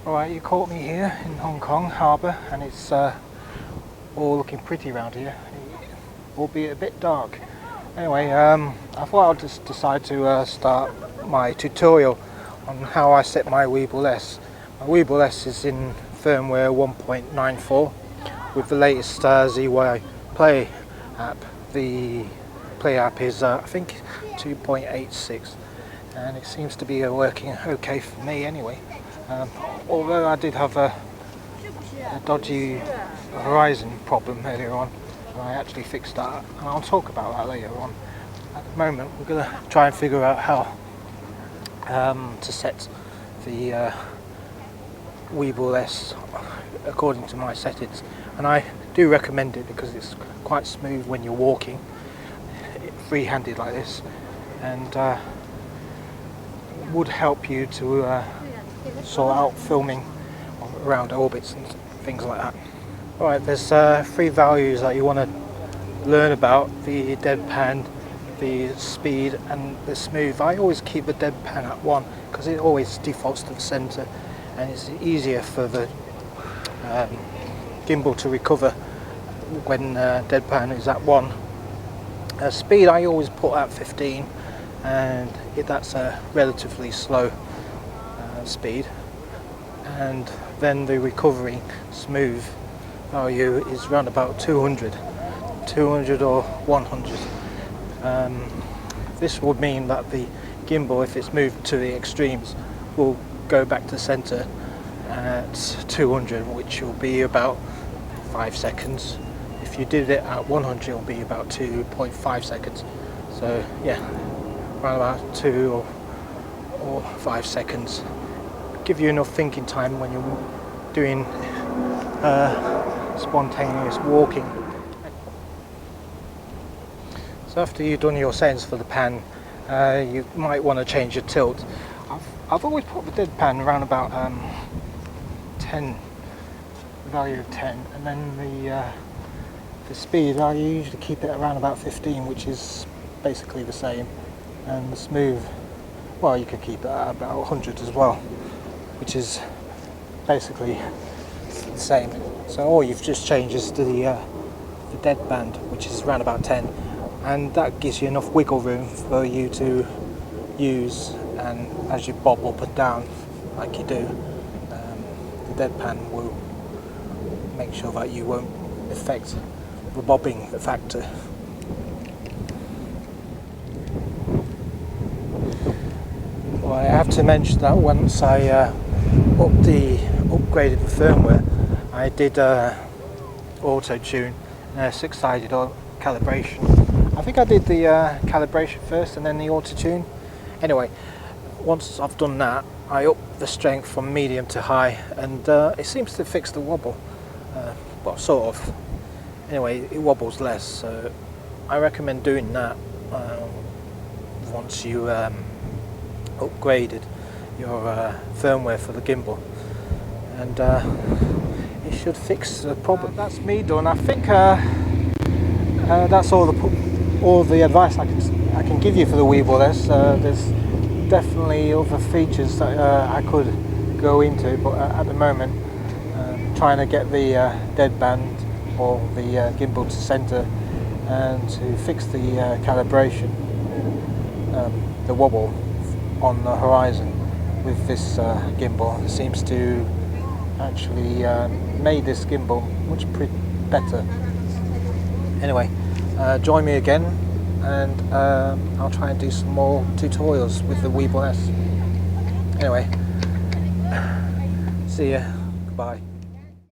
Alright, you caught me here in Hong Kong Harbour, and it's all looking pretty around here, albeit a bit dark. Anyway, I thought I'd just decide to start my tutorial on how I set my Weebill S. My Weebill S is in firmware 1.94 with the latest ZY Play app. The Play app is I think 2.86, and it seems to be working okay for me anyway. Although I did have a dodgy horizon problem earlier on, and I actually fixed that, and I'll talk about that later on. At the moment we're going to try and figure out how to set the Weebill S according to my settings, and I do recommend it because it's quite smooth when you're walking free-handed like this, and would help you to sort out filming around orbits and things like that. Alright, there's 3 values that you want to learn about: the deadpan, the speed and the smooth. I always keep the deadpan at 1 because it always defaults to the center, and it's easier for the gimbal to recover when deadpan is at 1. Speed I always put at 15, and that's a relatively slow speed. And then the recovery smooth value is around about 200 or 100. This would mean that the gimbal, if it's moved to the extremes, will go back to center at 200, which will be about 5 seconds. If you did it at 100, it will be about 2.5 seconds. So yeah, around about 2 or 5 seconds. Give you enough thinking time when you're doing spontaneous walking. So after you've done your settings for the pan, you might want to change your tilt. I've always put the deadpan around about 10, the value of 10, and then the speed I usually keep it around about 15, which is basically the same, and the smooth, well, you can keep it at about 100 as well, which is basically the same. So all you've just changed is to the deadband, which is around about 10, and that gives you enough wiggle room for you to use, and as you bob up and down like you do, the deadpan will make sure that you won't affect the bobbing factor. Well, I have to mention that once I upgraded the firmware, I did auto tune, 6-sided calibration. I think I did the calibration first and then the auto tune. Anyway, once I've done that, I up the strength from medium to high, and it seems to fix the wobble. Well, sort of. Anyway, it wobbles less, so I recommend doing that once you upgraded your firmware for the gimbal, and it should fix the problem. That's me done. I think that's all the advice I can give you for the Weebill S. There's definitely other features that I could go into, but at the moment, trying to get the deadband or the gimbal to center, and to fix the calibration, the wobble on the horizon with this gimbal. It seems to actually made this gimbal much better. Anyway, join me again, and I'll try and do some more tutorials with the Weebill S. Anyway, see ya, goodbye.